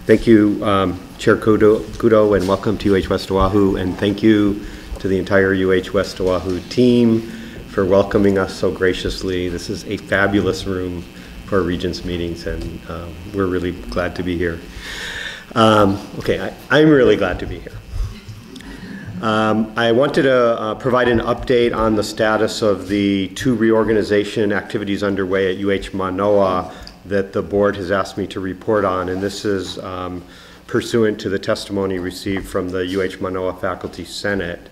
Thank you, Chair Kudo, and welcome to UH West Oahu, and thank you to the entire UH West Oahu team for welcoming us so graciously. This is a fabulous room for our Regents meetings, and we're really glad to be here. I'm really glad to be here. I wanted to provide an update on the status of the 2 reorganization activities underway at UH Mānoa that the board has asked me to report on, and this is pursuant to the testimony received from the UH Mānoa Faculty Senate.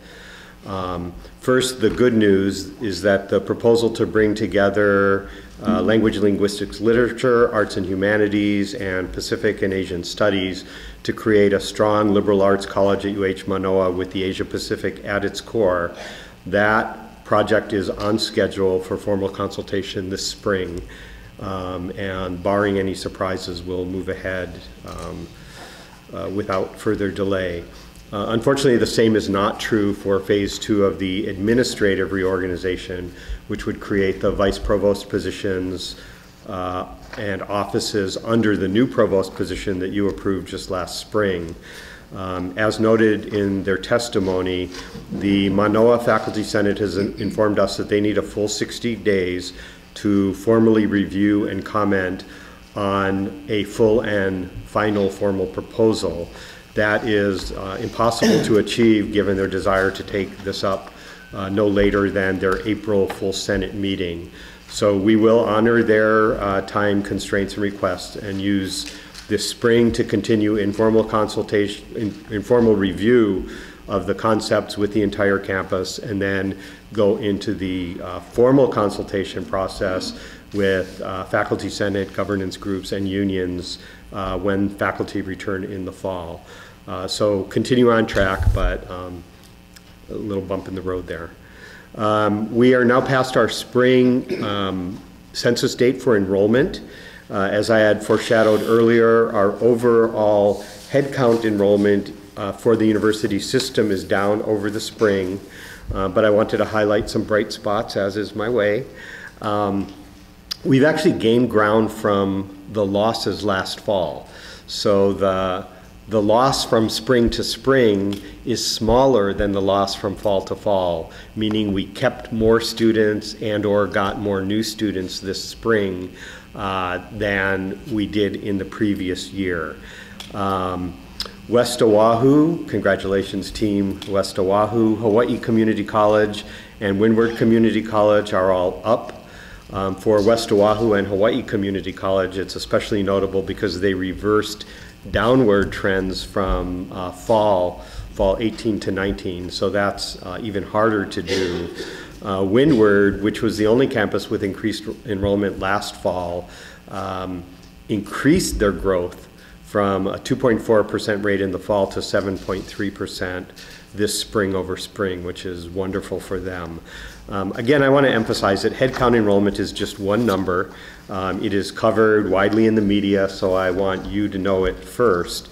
First, the good news is that the proposal to bring together language, linguistics, literature, arts and humanities, and Pacific and Asian studies to create a strong liberal arts college at UH Mānoa with the Asia Pacific at its core. That project is on schedule for formal consultation this spring, and barring any surprises, we'll move ahead without further delay. Unfortunately, the same is not true for phase 2 of the administrative reorganization, which would create the vice provost positions and offices under the new provost position that you approved just last spring. As noted in their testimony, the Mānoa Faculty Senate has informed us that they need a full 60 days to formally review and comment on a full and final formal proposal. That is impossible to achieve given their desire to take this up no later than their April full Senate meeting. So we will honor their time constraints and requests and use this spring to continue informal consultation, informal review of the concepts with the entire campus, and then go into the formal consultation process with Faculty Senate, governance groups, and unions when faculty return in the fall. So continue on track, but a little bump in the road there. We are now past our spring census date for enrollment. As I had foreshadowed earlier, our overall headcount enrollment for the university system is down over the spring, but I wanted to highlight some bright spots, as is my way. We've actually gained ground from the losses last fall. So the loss from spring to spring is smaller than the loss from fall to fall, meaning we kept more students and or got more new students this spring than we did in the previous year. West Oahu, congratulations team West Oahu, Hawaii Community College, and Windward Community College are all up. For West Oahu and Hawaii Community College, it's especially notable because they reversed downward trends from fall 18 to 19, so that's even harder to do. Windward, which was the only campus with increased enrollment last fall, increased their growth from a 2.4% rate in the fall to 7.3% this spring over spring, which is wonderful for them. Again, I want to emphasize that headcount enrollment is just one number. It is covered widely in the media, so I want you to know it first.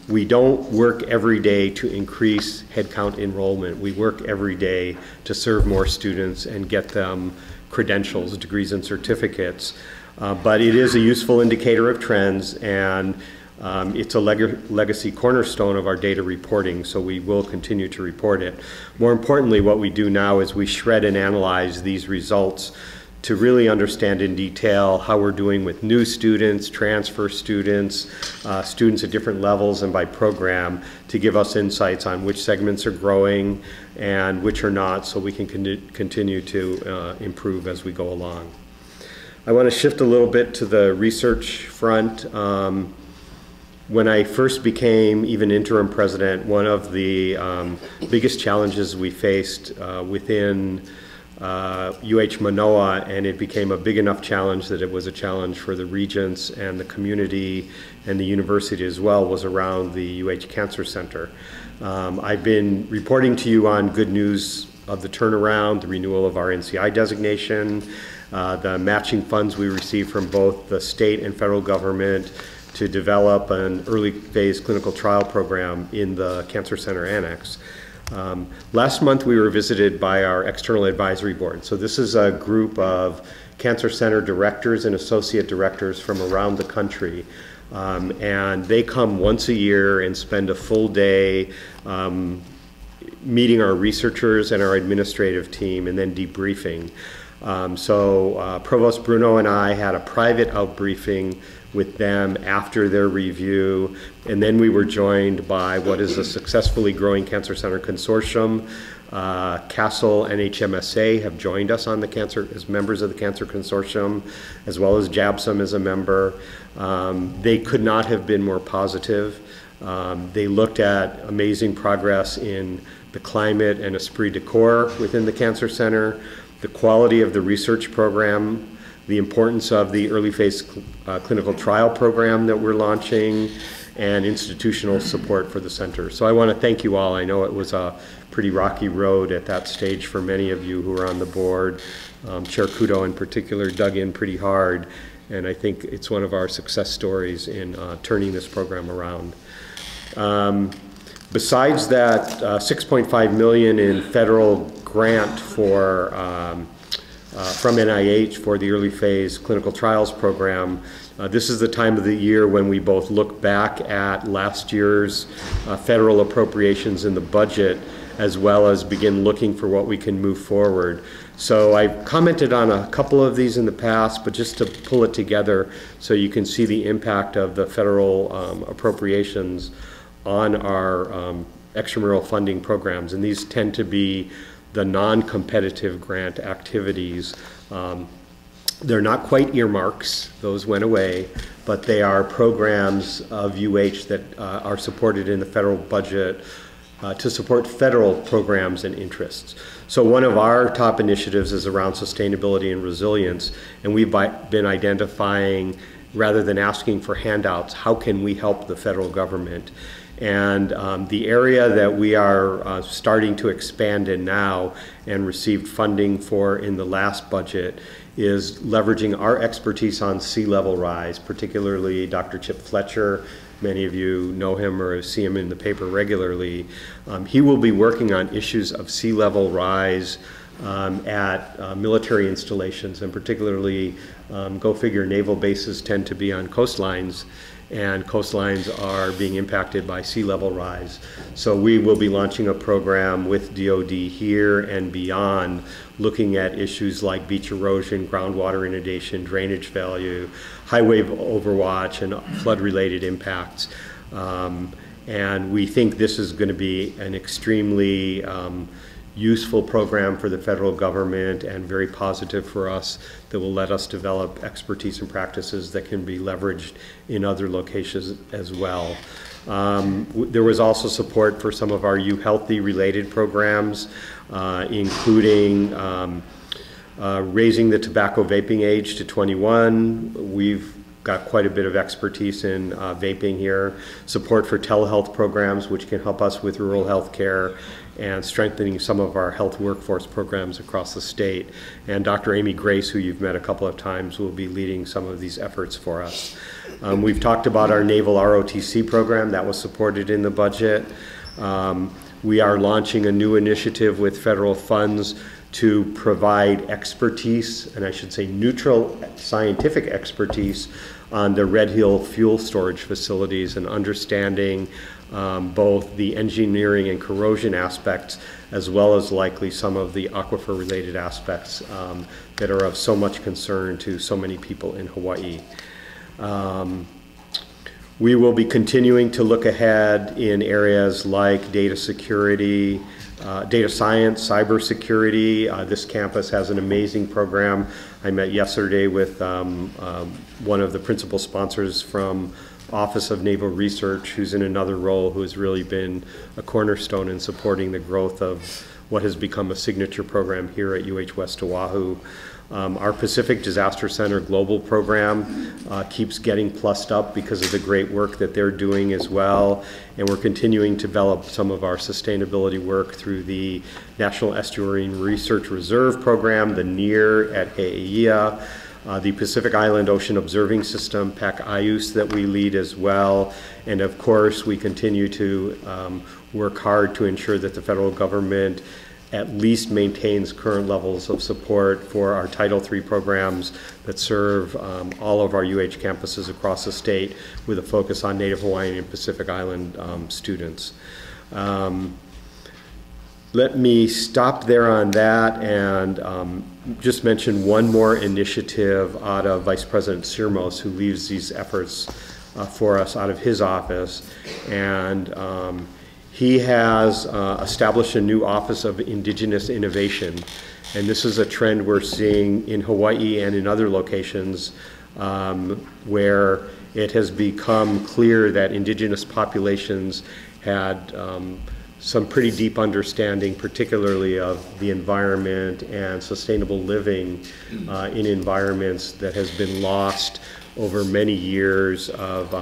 We don't work every day to increase headcount enrollment. We work every day to serve more students and get them credentials, degrees, and certificates. But it is a useful indicator of trends, and it's a legacy cornerstone of our data reporting, so we will continue to report it. More importantly, what we do now is we shred and analyze these results to really understand in detail how we're doing with new students, transfer students, students at different levels and by program, to give us insights on which segments are growing and which are not, so we can continue to improve as we go along. I want to shift a little bit to the research front. When I first became even interim president, one of the biggest challenges we faced within UH Mānoa, and it became a big enough challenge that it was a challenge for the regents and the community and the university as well, was around the UH Cancer Center. I've been reporting to you on good news of the turnaround, the renewal of our NCI designation, the matching funds we received from both the state and federal government to develop an early phase clinical trial program in the Cancer Center Annex. Last month we were visited by our external advisory board. So this is a group of Cancer Center directors and associate directors from around the country. And they come once a year and spend a full day meeting our researchers and our administrative team and then debriefing. Provost Bruno and I had a private outbriefing with them after their review, and then we were joined by what is a successfully growing Cancer Center Consortium. CASEL and HMSA have joined us on the cancer as members of the Cancer Consortium, as well as JABSOM as a member. They could not have been more positive. They looked at amazing progress in the climate and esprit de corps within the Cancer Center, the quality of the research program, the importance of the early phase clinical trial program that we're launching, and institutional support for the center. So I want to thank you all. I know it was a pretty rocky road at that stage for many of you who are on the board. Chair Kudo in particular dug in pretty hard, and I think it's one of our success stories in turning this program around. Besides that $6.5 million in federal grant for from NIH for the early phase clinical trials program, this is the time of the year when we both look back at last year's federal appropriations in the budget, as well as begin looking for what we can move forward. So I've commented on a couple of these in the past, but just to pull it together so you can see the impact of the federal appropriations on our extramural funding programs. And these tend to be the non-competitive grant activities. They're not quite earmarks, those went away, but they are programs of UH that are supported in the federal budget to support federal programs and interests. So one of our top initiatives is around sustainability and resilience, and we've been identifying, rather than asking for handouts, how can we help the federal government? And the area that we are starting to expand in now and received funding for in the last budget is leveraging our expertise on sea level rise, particularly Dr. Chip Fletcher. Many of you know him or see him in the paper regularly. He will be working on issues of sea level rise at military installations, and particularly, go figure, naval bases tend to be on coastlines, and coastlines are being impacted by sea level rise. So we will be launching a program with DoD here and beyond, looking at issues like beach erosion, groundwater inundation, drainage failure, high wave overwatch, and flood-related impacts. And we think this is going to be an extremely useful program for the federal government and very positive for us, that will let us develop expertise and practices that can be leveraged in other locations as well. There was also support for some of our U Healthy related programs, including raising the tobacco vaping age to 21. We've got quite a bit of expertise in vaping here. Support for telehealth programs, which can help us with rural health care, and strengthening some of our health workforce programs across the state. And Dr. Amy Grace, who you've met a couple of times, will be leading some of these efforts for us. We've talked about our Naval ROTC program that was supported in the budget. We are launching a new initiative with federal funds to provide expertise, and I should say neutral scientific expertise, on the Red Hill fuel storage facilities, and understanding both the engineering and corrosion aspects, as well as likely some of the aquifer related aspects that are of so much concern to so many people in Hawaii. We will be continuing to look ahead in areas like data security, data science, cybersecurity. This campus has an amazing program. I met yesterday with one of the principal sponsors from Office of Naval Research, who's in another role, who has really been a cornerstone in supporting the growth of what has become a signature program here at UH West Oahu. Our Pacific Disaster Center Global program keeps getting plussed up because of the great work that they're doing as well. And we're continuing to develop some of our sustainability work through the National Estuarine Research Reserve program, the NEAR at He'eia, the Pacific Island Ocean Observing System, PAC-IUS, that we lead as well. And of course, we continue to work hard to ensure that the federal government at least maintains current levels of support for our Title III programs that serve all of our UH campuses across the state, with a focus on Native Hawaiian and Pacific Island students. Let me stop there on that and just mention one more initiative out of Vice President Sirmos, who leads these efforts for us out of his office. And he has established a new Office of Indigenous Innovation. And this is a trend we're seeing in Hawaii and in other locations where it has become clear that indigenous populations had some pretty deep understanding, particularly of the environment and sustainable living in environments that has been lost over many years of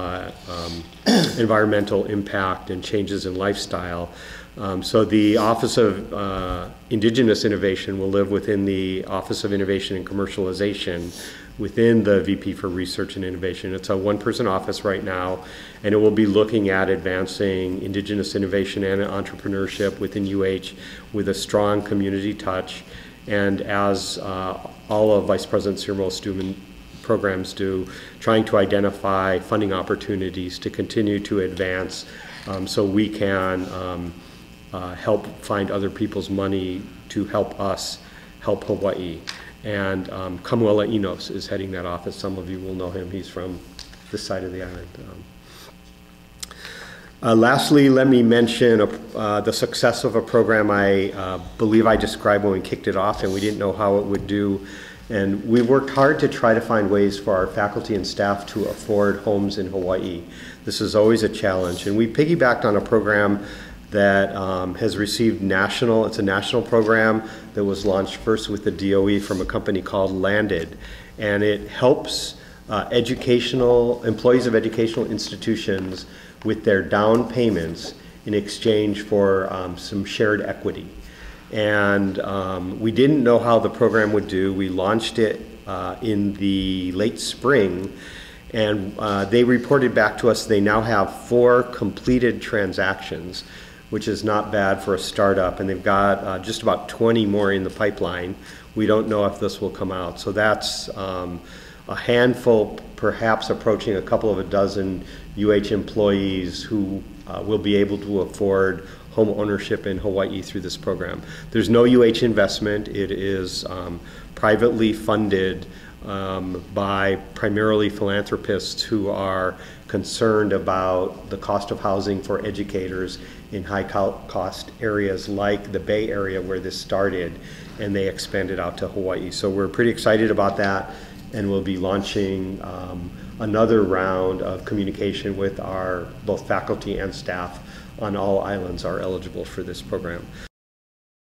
environmental impact and changes in lifestyle. So the Office of Indigenous Innovation will live within the Office of Innovation and Commercialization within the VP for Research and Innovation. It's a one-person office right now, and it will be looking at advancing Indigenous innovation and entrepreneurship within UH with a strong community touch. And as all of Vice President Sirmos' programs do, trying to identify funding opportunities to continue to advance so we can help find other people's money to help us help Hawaii. And Kamuela Enos is heading that office. Some of you will know him. He's from this side of the island. Lastly, let me mention the success of a program I believe I described when we kicked it off, and we didn't know how it would do. And we worked hard to try to find ways for our faculty and staff to afford homes in Hawaii. This is always a challenge. And we piggybacked on a program that has received it's a national program that was launched first with the DOE from a company called Landed. And it helps employees of educational institutions with their down payments in exchange for some shared equity. And we didn't know how the program would do. We launched it in the late spring, and they reported back to us they now have 4 completed transactions, which is not bad for a startup, and they've got just about 20 more in the pipeline. We don't know if this will come out. So that's a handful, perhaps approaching a couple of a dozen UH employees who will be able to afford home ownership in Hawaii through this program. There's no UH investment. It is privately funded by primarily philanthropists who are concerned about the cost of housing for educators in high-cost areas like the Bay Area where this started, and they expanded out to Hawaii. So we're pretty excited about that, and we'll be launching another round of communication with our both faculty and staff on all islands are eligible for this program.